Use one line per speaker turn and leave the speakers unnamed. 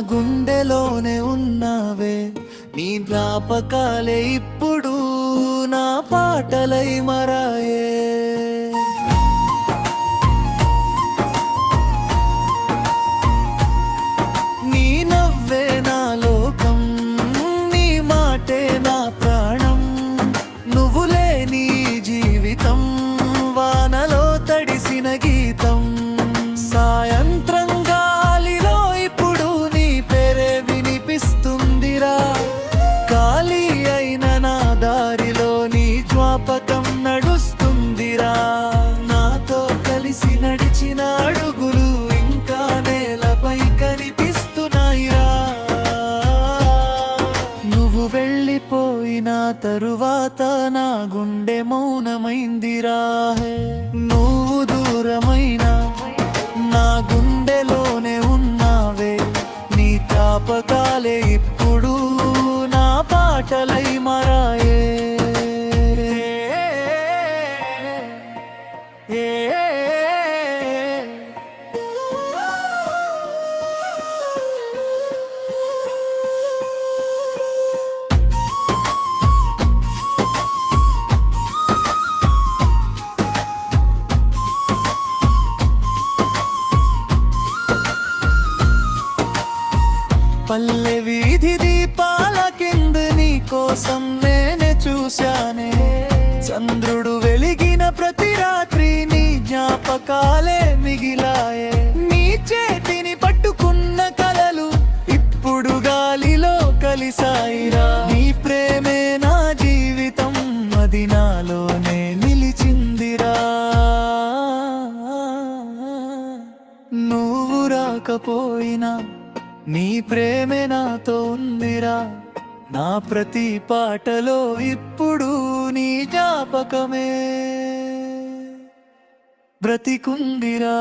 గుండెలోనే ఉన్నావే, నీ జ్ఞాపకాలే ఇప్పుడు నా పాటలై మరాయే. నీ నవ్వే నా లోకం, నీ మాటే నా ప్రాణం, నువ్వు లేని జీవితం వానలో తడిసిన గీతం. సాయంత్రం గాలిలో ఇప్పుడు నీ పేరే వినిపిస్తుందిరా, ఖాళీ అయిన నా దారిలో నీ జ్ఞాపకం నడుస్తుందిరా. నాతో కలిసి నడిచిన అడుగులు ఇంకా నేలపై కనిపిస్తున్నాయిరా. నువ్వు వెళ్ళిపోయిన తరువాత నా గుండె మౌనమైందిరా. నువ్వు దూరమైనా నా గుండెలోనే ఉన్నావే, నీ జ్ఞాపకాలే ఇప్పుడు నా పాటలై మారాయే. పల్లె వీధి దీపాల కింద నీ కోసం నేనే చూశానే, చంద్రుడు వెలిగిన ప్రతి రాత్రి నీ జ్ఞాపకాలే మిగిలాయే. నీ చేతిని పట్టుకున్న కలలు ఇప్పుడు గాలిలో కలిసాయిరా. నీ ప్రేమే నా జీవితం, అది నాలోనే నిలిచిందిరా. నువ్వు రాకపోయినా నీ ప్రేమే నాతో ఉందిరా. నా ప్రతి పాటలో ఇప్పుడు నీ జ్ఞాపకమే బ్రతికుందిరా.